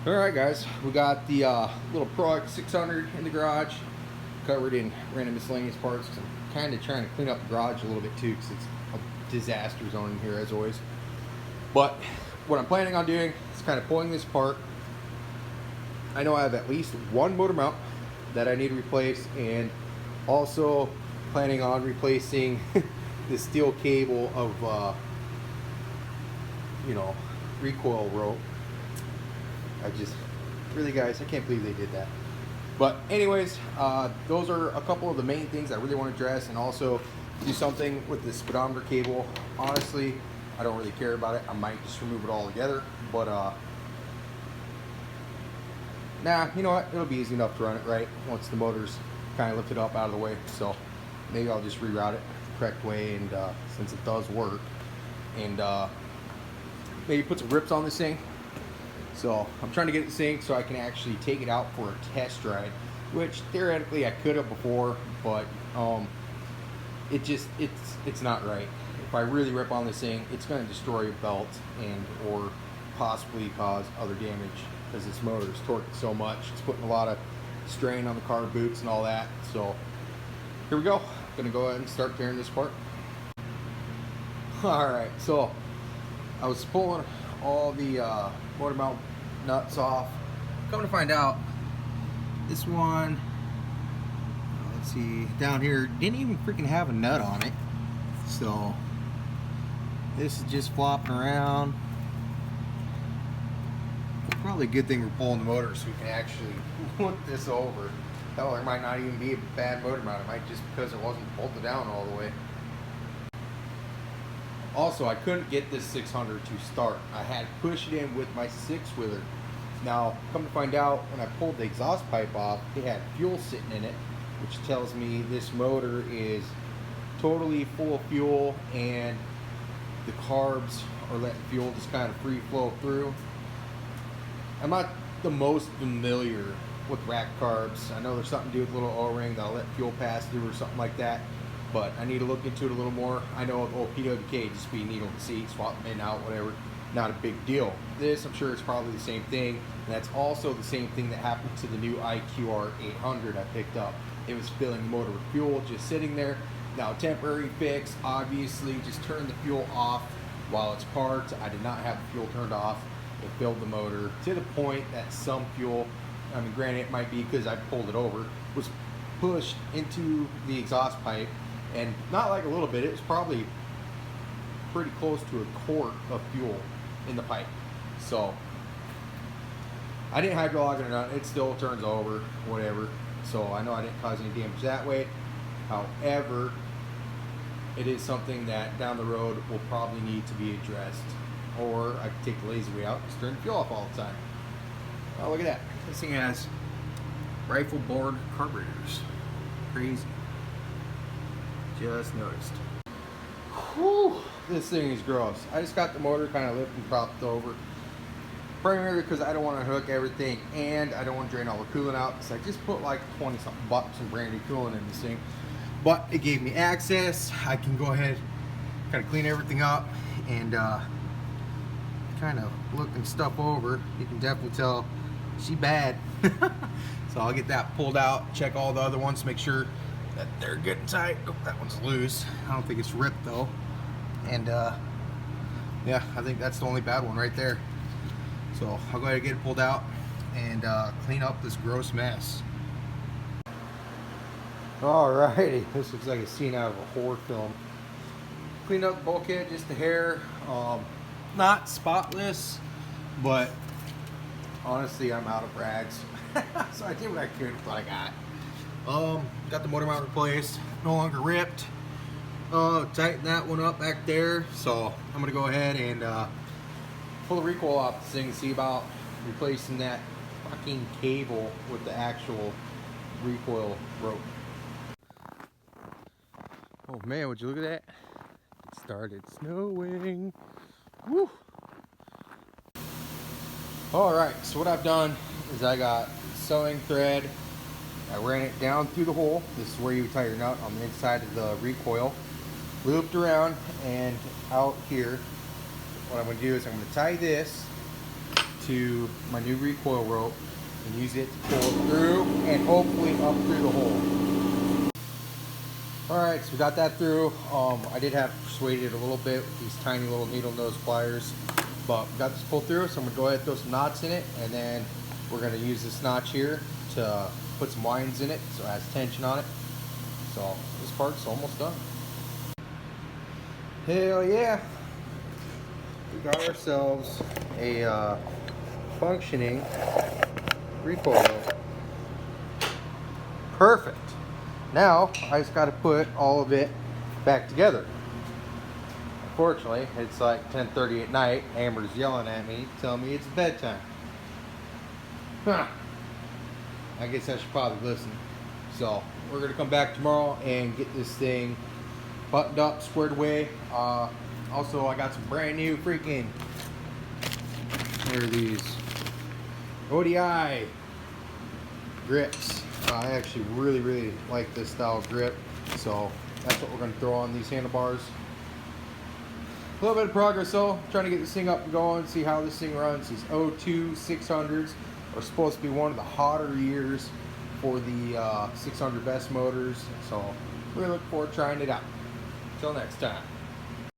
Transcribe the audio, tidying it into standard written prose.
Alright guys, we got the little Pro X 600 in the garage, covered in random miscellaneous parts. I'm kind of trying to clean up the garage a little bit too, because it's a disaster zone in here as always. But what I'm planning on doing is kind of pulling this apart. I know I have at least one motor mount that I need to replace, and also planning on replacing the steel cable of recoil rope. Really guys, I can't believe they did that. But anyways, those are a couple of the main things I really want to address, and also do something with the speedometer cable. Honestly, I don't really care about it. I might just remove it all together, but nah, you know what? It'll be easy enough to run it right once the motor's kind of lifted up out of the way. So maybe I'll just reroute it the correct way, and since it does work, and maybe put some grips on this thing. So I'm trying to get it synced so I can actually take it out for a test ride, which theoretically I could have before, but it's not right. If I really rip on this thing, it's going to destroy a belt and or possibly cause other damage, because this motor is torqued so much. It's putting a lot of strain on the car boots and all that. So here we go. I'm going to go ahead and start tearing this apart. Alright, so I was pulling all the motor mount nuts off. Come to find out, this one, let's see, down here didn't even freaking have a nut on it. So this is just flopping around. It's probably a good thing we're pulling the motor so we can actually look this over. Hell, there might not even be a bad motor mount. It might just because it wasn't bolted down all the way. Also, I couldn't get this 600 to start. I had to push it in with my 6-wheeler. Now, come to find out, when I pulled the exhaust pipe off, it had fuel sitting in it, which tells me this motor is totally full of fuel, and the carbs are letting fuel just kind of free flow through. I'm not the most familiar with rack carbs. I know there's something to do with a little O-ring that'll let fuel pass through or something like that, but I need to look into it a little more. I know the old PWK, just be needle and seat, swap them in, out, whatever, not a big deal. This, I'm sure it's probably the same thing, and that's also the same thing that happened to the new IQR 800 I picked up. It was filling the motor with fuel, just sitting there. Now, temporary fix, obviously, just turn the fuel off while it's parked. I did not have the fuel turned off. It filled the motor to the point that some fuel, I mean, granted, it might be because I pulled it over, was pushed into the exhaust pipe. And not like a little bit, it was probably pretty close to a quart of fuel in the pipe. So I didn't hydraulic it or not, it still turns over, whatever. So I know I didn't cause any damage that way. However, it is something that down the road will probably need to be addressed. Or I could take the lazy way out and just turn the fuel off all the time. Oh, look at that. This thing has rifle bored carburetors. Crazy. Just noticed. Whew, this thing is gross. I just got the motor kind of lifted and propped over. Primarily because I don't want to hook everything, and I don't want to drain all the coolant out. So I just put like 20 something bucks in brand new coolant in this thing. But it gave me access. I can go ahead, kind of clean everything up, and kind of looking stuff over. You can definitely tell she bad. So I'll get that pulled out, check all the other ones to make sure that they're good and tight. Oh, that one's loose. I don't think it's ripped though. And yeah, I think that's the only bad one right there. So I'll go ahead and get it pulled out and clean up this gross mess. Alrighty, this looks like a scene out of a horror film. Cleaned up the bulkhead, just the hair. Not spotless, but honestly, I'm out of rags. So I did what I could with what I got. Got the motor mount replaced, no longer ripped. Tighten that one up back there. So I'm gonna go ahead and pull the recoil off this thing, see about replacing that fucking cable with the actual recoil rope. Oh man, would you look at that? It started snowing. Woo! Alright, so what I've done is I got sewing thread. I ran it down through the hole. This is where you tie your nut on the inside of the recoil. Looped around and out here. What I'm going to do is I'm going to tie this to my new recoil rope and use it to pull it through and hopefully up through the hole. Alright, so we got that through. I did have to persuade it a little bit with these tiny little needle nose pliers, but we got this pulled through, so I'm going to go ahead and throw some knots in it, and then we're going to use this notch here to put some winds in it so it has tension on it. So this part's almost done. Hell yeah! We got ourselves a functioning recoil rope. Perfect! Now I just got to put all of it back together. Unfortunately, it's like 10:30 at night. Amber's yelling at me, telling me it's bedtime. Huh. I guess I should probably listen. So we're gonna come back tomorrow and get this thing buttoned up, squared away. Also, I got some brand new freaking, what are these? ODI grips. I actually really like this style of grip, so that's what we're going to throw on these handlebars. A little bit of progress though, trying to get this thing up and going, see how this thing runs. These 02 600s are supposed to be one of the hotter years for the 600 best motors, so we look forward to trying it out. Until next time.